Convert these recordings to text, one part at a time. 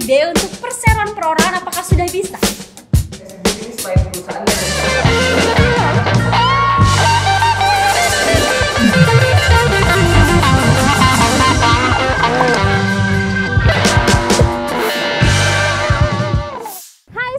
ide untuk perseroan perorangan apakah sudah bisa? Ini selain perusahaan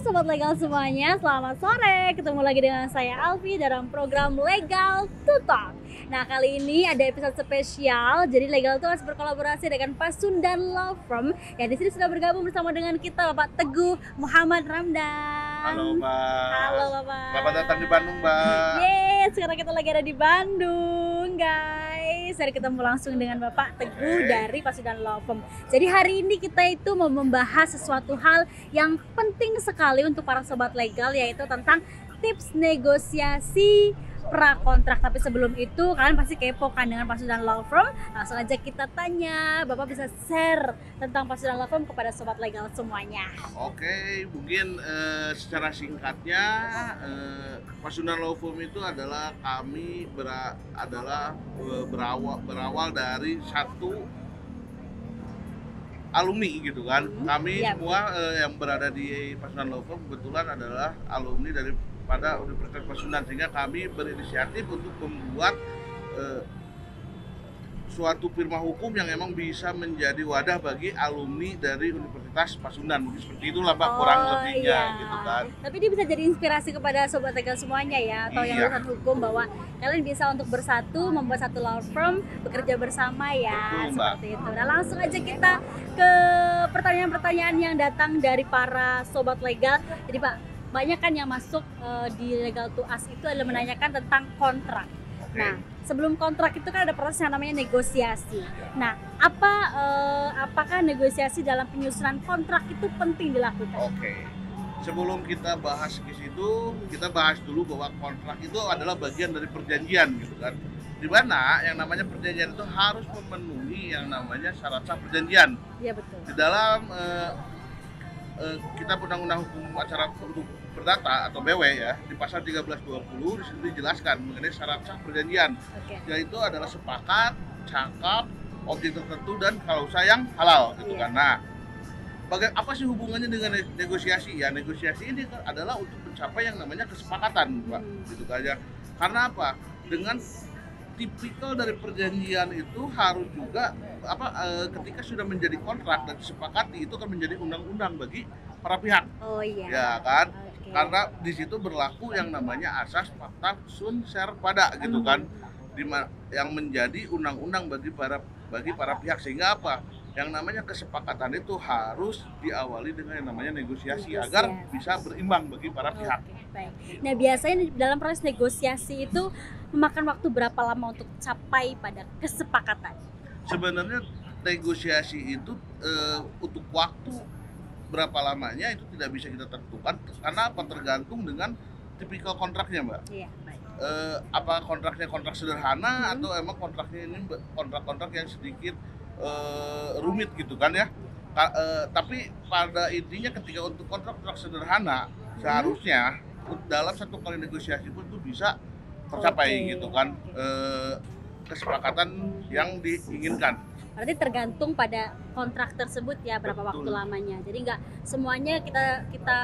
Sobat legal semuanya, selamat sore. Ketemu lagi dengan saya Alfi dalam program Legal to Talk. Nah, kali ini ada episode spesial. Jadi Legal to harus berkolaborasi dengan Pasundan Law Firm. Ya, di sini sudah bergabung bersama dengan kita Bapak Teguh Muhammad Ramdan. Halo Mbak. Halo Bapak. Selamat datang di Bandung Mbak. Yes, sekarang kita lagi ada di Bandung, guys. Jadi ketemu langsung dengan Bapak Teguh dari Pasundan Law Firm. Jadi hari ini kita itu mau membahas sesuatu hal yang penting sekali untuk para sobat legal, yaitu tentang tips negosiasi prakontrak. Tapi sebelum itu kalian pasti kepo kan dengan Pasundan Law Firm. Langsung aja kita tanya, Bapak bisa share tentang Pasundan Law Firm kepada sobat legal semuanya. Oke, mungkin secara singkatnya Pasundan Law Firm itu adalah kami berawal dari satu alumni gitu kan. Kami semua yang berada di Pasundan Law Firm kebetulan adalah alumni daripada Universitas Pasundan, sehingga kami berinisiatif untuk membuat suatu firma hukum yang emang bisa menjadi wadah bagi alumni dari Universitas Pasundan. Mungkin seperti itulah Pak, kurang lebihnya gitu kan. Tapi dia bisa jadi inspirasi kepada sobat legal semuanya ya, atau yang lulusan hukum, bahwa kalian bisa untuk bersatu membuat satu law firm, bekerja bersama ya. Betul, seperti itu. Nah, langsung aja kita ke pertanyaan-pertanyaan yang datang dari para sobat legal. Jadi Pak, banyak kan yang masuk di Legal to Us itu adalah menanyakan tentang kontrak. Nah, sebelum kontrak itu kan ada proses yang namanya negosiasi. Nah, apakah negosiasi dalam penyusunan kontrak itu penting dilakukan? Oke. Sebelum kita bahas ke situ, kita bahas dulu bahwa kontrak itu adalah bagian dari perjanjian gitu kan. Di mana yang namanya perjanjian itu harus memenuhi yang namanya syarat sah perjanjian. Iya, betul. Di dalam Kitab Undang-Undang Hukum Acara untuk Perdata atau BW ya, di pasal 1320 di situ dijelaskan mengenai syarat sah perjanjian. Yaitu adalah sepakat, cakap, objek tertentu dan klausa yang halal gitu kan. Nah, apa sih hubungannya dengan negosiasi? Ya, negosiasi ini adalah untuk mencapai yang namanya kesepakatan, Pak. Gitu aja. Karena apa? Dengan tipikal dari perjanjian itu harus juga ketika sudah menjadi kontrak dan disepakati, itu akan menjadi undang-undang bagi para pihak. Oh iya. Ya kan? Karena di situ berlaku yang namanya asas fakta sun serpada gitu kan. Yang menjadi undang-undang bagi para pihak, sehingga apa? Yang namanya kesepakatan itu harus diawali dengan yang namanya negosiasi agar bisa berimbang bagi para pihak. Baik. Nah, biasanya dalam proses negosiasi itu memakan waktu berapa lama untuk capai pada kesepakatan? Sebenarnya negosiasi itu untuk waktu berapa lamanya itu tidak bisa kita tentukan, karena apa? Tergantung dengan tipikal kontraknya, Mbak. Iya, baik. Apa kontraknya kontrak sederhana atau emang kontraknya ini kontrak-kontrak yang sedikit rumit gitu kan ya. Tapi pada intinya ketika untuk kontrak-kontrak sederhana seharusnya dalam satu kali negosiasi pun itu bisa tercapai gitu kan kesepakatan yang diinginkan. Berarti tergantung pada kontrak tersebut ya, berapa waktu lamanya. Jadi nggak semuanya kita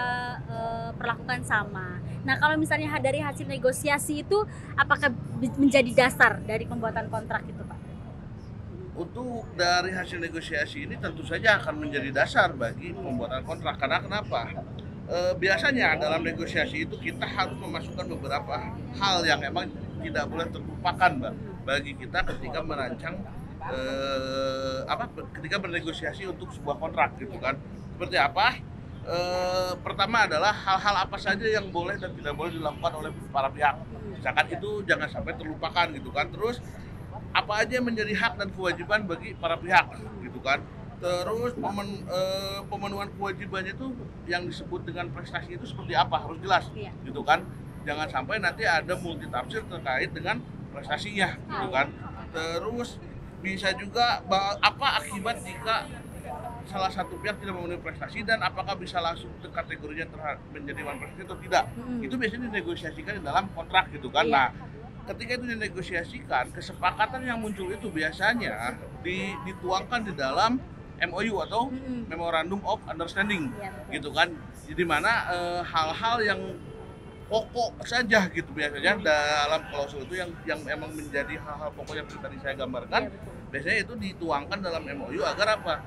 perlakukan sama. Nah, kalau misalnya dari hasil negosiasi itu apakah menjadi dasar dari pembuatan kontrak itu, Pak? Untuk dari hasil negosiasi ini tentu saja akan menjadi dasar bagi pembuatan kontrak. Karena kenapa? Biasanya dalam negosiasi itu kita harus memasukkan beberapa hal yang memang tidak boleh terlupakan, Mbak, bagi kita ketika merancang ketika bernegosiasi untuk sebuah kontrak gitu kan. Seperti apa? Pertama adalah hal-hal apa saja yang boleh dan tidak boleh dilakukan oleh para pihak. Misalkan itu jangan sampai terlupakan gitu kan. Terus apa aja yang menjadi hak dan kewajiban bagi para pihak gitu kan. Terus pemenuhan kewajibannya itu yang disebut dengan prestasi itu seperti apa, harus jelas gitu kan. Jangan sampai nanti ada multitafsir terkait dengan prestasinya gitu kan. Terus bisa juga apa akibat jika salah satu pihak tidak memenuhi prestasi dan apakah bisa langsung kategorinya menjadi one prestasi atau tidak. Itu biasanya dinegosiasikan di dalam kontrak gitu kan. Nah, ketika itu dinegosiasikan, kesepakatan yang muncul itu biasanya dituangkan di dalam MOU atau Memorandum of Understanding, Iya, betul. gitu kan. Jadi mana hal-hal yang pokok saja gitu biasanya dalam klausul itu yang emang menjadi hal-hal pokok yang tadi saya gambarkan, Iya, betul. biasanya itu dituangkan dalam MOU agar apa?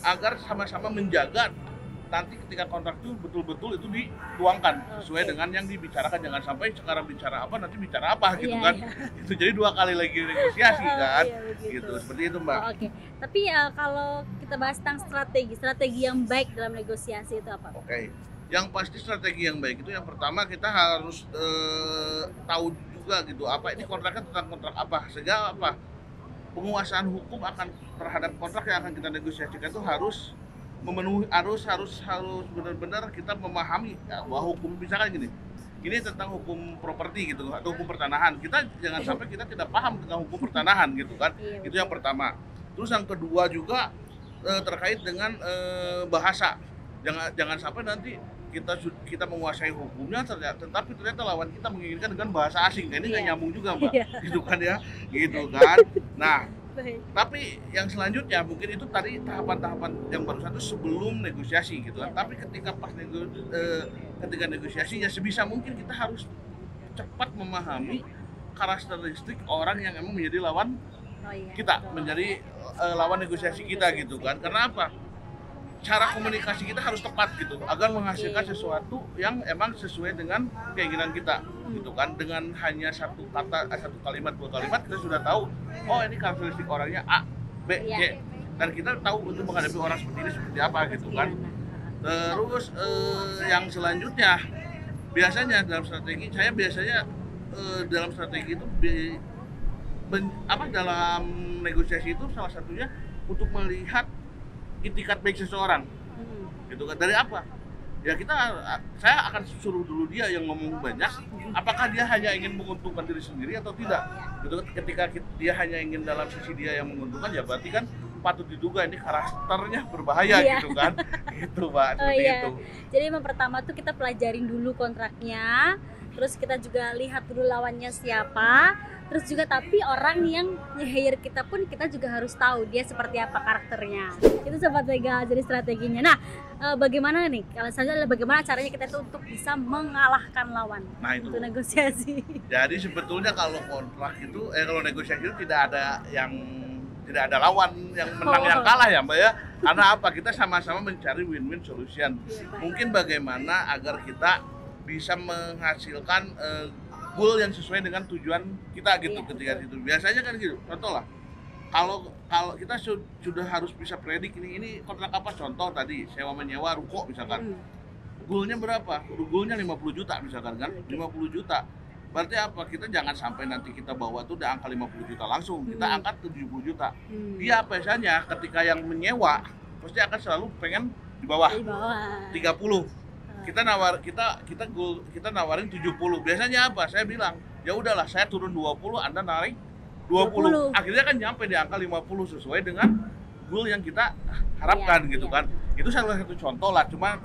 Agar sama-sama menjaga nanti ketika kontrak itu betul-betul itu dituangkan sesuai Oke. dengan yang dibicarakan, jangan sampai sekarang bicara apa nanti bicara apa gitu Iya, kan. iya. Itu jadi 2 kali lagi negosiasi kan. Iya, begitu. Gitu, seperti itu Mbak. Oh, oke. Tapi kalau kita bahas tentang strategi yang baik dalam negosiasi itu apa? Oke. Yang pasti strategi yang baik itu yang pertama kita harus tahu juga gitu apa ini kontraknya tentang kontrak apa, sehingga apa penguasaan hukum akan terhadap kontrak yang akan kita negosiasikan itu harus memenuhi, harus benar-benar kita memahami ya, bahwa hukum misalkan gini, ini tentang hukum properti gitu atau hukum pertanahan, kita jangan sampai kita tidak paham tentang hukum pertanahan gitu kan. Iya, Itu yang pertama. Terus yang kedua juga terkait dengan bahasa, jangan sampai nanti kita menguasai hukumnya tetapi ternyata lawan kita menginginkan dengan bahasa asing. Nah, ini nggak Iya. nyambung juga Mbak, Iya. gitu kan ya, gitu kan. Nah, Baik. tapi yang selanjutnya mungkin itu tadi tahapan-tahapan yang barusan itu sebelum negosiasi gitu kan. Iya. Tapi ketika ketika negosiasinya sebisa mungkin kita harus cepat memahami karakteristik orang yang emang menjadi lawan Oh, iya. kita, Betul. menjadi lawan negosiasi kita gitu kan. Karena apa? Cara komunikasi kita harus tepat gitu agar menghasilkan sesuatu yang emang sesuai dengan keinginan kita gitu kan. Dengan hanya satu kalimat, 2 kalimat kita sudah tahu oh ini karakteristik orangnya A, B, C, Iya. dan kita tahu untuk menghadapi orang seperti ini seperti apa gitu kan. Terus yang selanjutnya biasanya dalam strategi itu dalam negosiasi itu salah satunya untuk melihat itikat baik seseorang gitu kan. Dari apa ya, saya akan suruh dulu dia yang ngomong banyak, apakah dia hanya ingin menguntungkan diri sendiri atau tidak gitu kan. Ketika dia hanya ingin dalam sisi dia yang menguntungkan, ya berarti kan patut diduga ini karakternya berbahaya Iya. gitu kan. Gitu Mbak, Oh seperti iya. itu. Jadi yang pertama tuh kita pelajarin dulu kontraknya, terus kita juga lihat dulu lawannya siapa, terus juga tapi orang yang nge-hire kita pun kita juga harus tahu dia seperti apa karakternya. Itu sobat Vega, jadi strateginya. Nah, bagaimana nih? Kalau saja adalah bagaimana caranya kita itu untuk bisa mengalahkan lawan Nah itu. untuk negosiasi. Jadi sebetulnya kalau kontrak itu, kalau negosiasi itu tidak ada lawan yang menang yang kalah ya Mbak ya. Karena apa? Kita sama-sama mencari win-win solution. Mungkin bagaimana agar kita bisa menghasilkan goal yang sesuai dengan tujuan kita gitu ketika itu. Biasanya kan gitu. Contoh lah. Kalau kita sudah harus bisa predik ini kontrak apa, contoh tadi sewa menyewa ruko misalkan. Goalnya berapa? Goalnya 50 juta misalkan kan. 50 juta. Berarti apa? Kita jangan sampai nanti kita bawa tuh udah angka 50 juta langsung. Kita angkat 70 juta. Dia biasanya ketika yang menyewa pasti akan selalu pengen di bawah Di bawah. 30. Kita nawarin 70. Biasanya apa? Saya bilang, ya udahlah saya turun 20, Anda narik 20. Akhirnya kan nyampe di angka 50 sesuai dengan goal yang kita harapkan gitu kan. Itu salah satu contoh lah. Cuma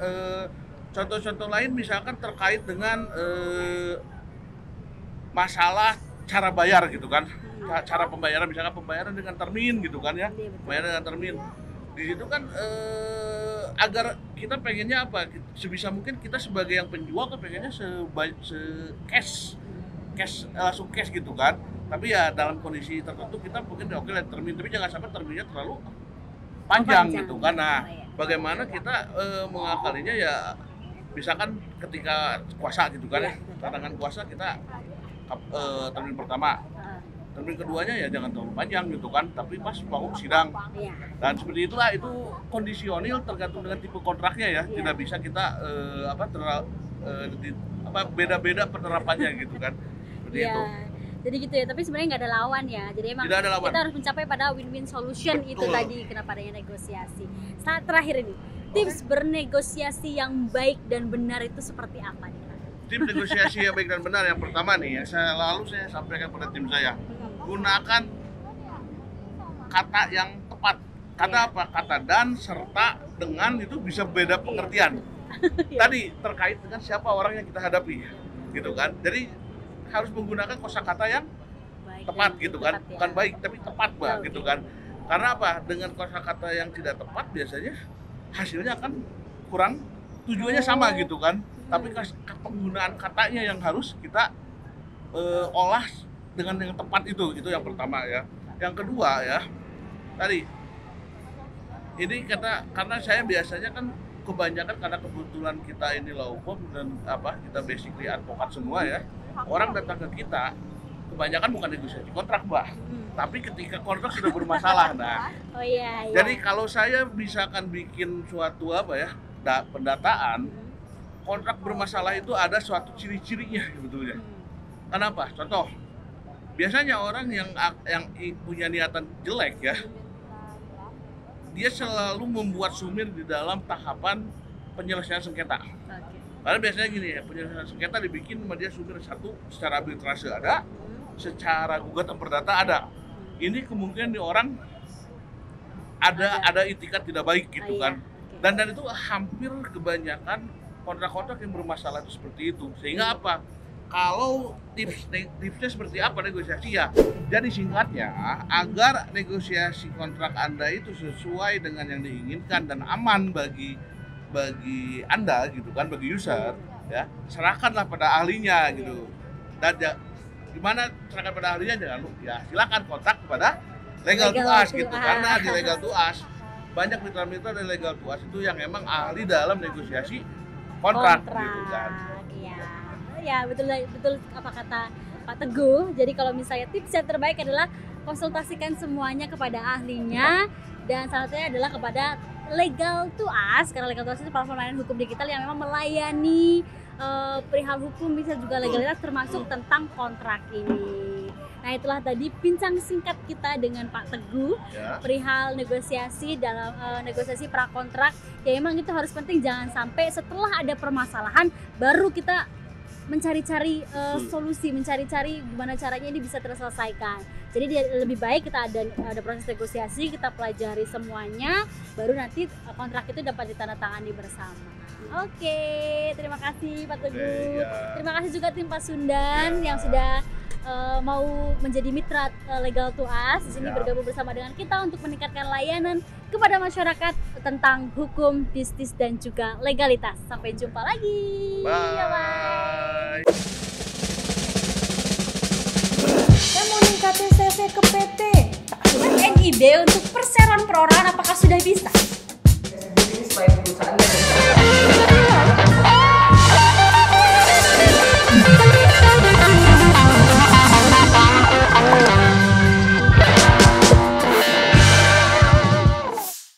contoh-contoh lain misalkan terkait dengan masalah cara bayar gitu kan. Cara pembayaran, misalkan pembayaran dengan termin gitu kan ya. Pembayaran dengan termin. Di situ kan agar kita pengennya apa, sebisa mungkin kita sebagai yang penjual kan pengennya cash langsung cash gitu kan. Tapi ya dalam kondisi tertentu kita mungkin oke lah termin, tapi jangan sampai terminnya terlalu panjang gitu kan. Nah, bagaimana kita mengakalinya ya, misalkan ketika kuasa gitu kan ya, tantangan kuasa kita termin pertama, termin keduanya ya jangan terlalu panjang gitu kan, tapi pas mau sidang. Dan seperti itulah, itu kondisional tergantung dengan tipe kontraknya ya. Tidak bisa kita beda-beda penerapannya gitu kan. Seperti itu. Jadi gitu ya, tapi sebenarnya nggak ada lawan ya. Jadi emang Tidak ada lawan. kita harus mencapai pada win-win solution. Betul. Itu tadi kenapa adanya negosiasi. Saat terakhir ini, tips bernegosiasi yang baik dan benar itu seperti apa nih? Tim negosiasi yang baik dan benar, yang pertama nih yang saya sampaikan pada tim saya, gunakan kata yang tepat. Kata apa? Kata dan, serta, dengan itu bisa beda pengertian. Tadi terkait dengan siapa orang yang kita hadapi, gitu kan. Jadi harus menggunakan kosakata yang Baik tepat dan gitu kan, tepat ya. bukan baik tapi tepat Mbak, gitu kan. Karena apa? Dengan kosakata yang tidak tepat biasanya hasilnya akan kurang, tujuannya sama gitu kan. Tapi penggunaan katanya yang harus kita olah dengan yang tepat itu yang pertama ya. Yang kedua ya, tadi ini karena saya biasanya kan kebanyakan karena kebetulan kita ini law firm dan kita basically advokat semua ya, orang datang ke kita kebanyakan bukan negosiasi kontrak Mbak, tapi ketika kontrak sudah bermasalah. Nah, iya. Jadi kalau saya misalkan bikin suatu pendataan kontrak bermasalah itu ada suatu ciri-cirinya sebetulnya. Kenapa? Contoh, biasanya orang yang punya niatan jelek ya, dia selalu membuat sumir di dalam tahapan penyelesaian sengketa. Karena biasanya gini ya, penyelesaian sengketa dibikin sama dia sumir satu, secara arbitrase ada, secara gugatan perdata ada. Ini kemungkinan di orang ada itikat tidak baik gitu kan. Dan itu hampir kebanyakan kontrak-kontrak yang bermasalah itu seperti itu. Sehingga apa? Kalau tipsnya seperti apa negosiasi ya? Jadi singkatnya, agar negosiasi kontrak Anda itu sesuai dengan yang diinginkan dan aman bagi Anda gitu kan, bagi user ya, serahkanlah pada ahlinya gitu. Dan gimana serahkan pada ahlinya? Jangan ya silakan kontak kepada legal to us gitu. Karena di legal to us banyak mitra-mitra dari legal to us itu yang emang ahli dalam negosiasi kontrak. Gitu kan. Ya betul apa kata Pak Teguh. Jadi kalau misalnya tips yang terbaik adalah konsultasikan semuanya kepada ahlinya, dan salah satunya adalah kepada legal to us, karena legal to us itu platform layanan hukum digital yang memang melayani perihal hukum, bisa juga legalitas termasuk tentang kontrak ini. Nah, itulah tadi bincang singkat kita dengan Pak Teguh perihal negosiasi dalam negosiasi prakontrak. Ya emang itu harus penting, jangan sampai setelah ada permasalahan baru kita mencari-cari solusi, mencari-cari gimana caranya ini bisa terselesaikan. Jadi lebih baik kita ada proses negosiasi, kita pelajari semuanya, baru nanti kontrak itu dapat ditandatangani bersama. Oke, terima kasih Pak Teguh. Terima kasih juga tim Pak Sundan yang sudah mau menjadi mitra legal to us di sini, bergabung bersama dengan kita untuk meningkatkan layanan kepada masyarakat tentang hukum, bisnis dan juga legalitas. Sampai jumpa lagi. Bye. Saya mau ningkatin CV ke PT. NIB untuk perseroan perorangan apakah sudah bisa? Bisnis by perusahaan dan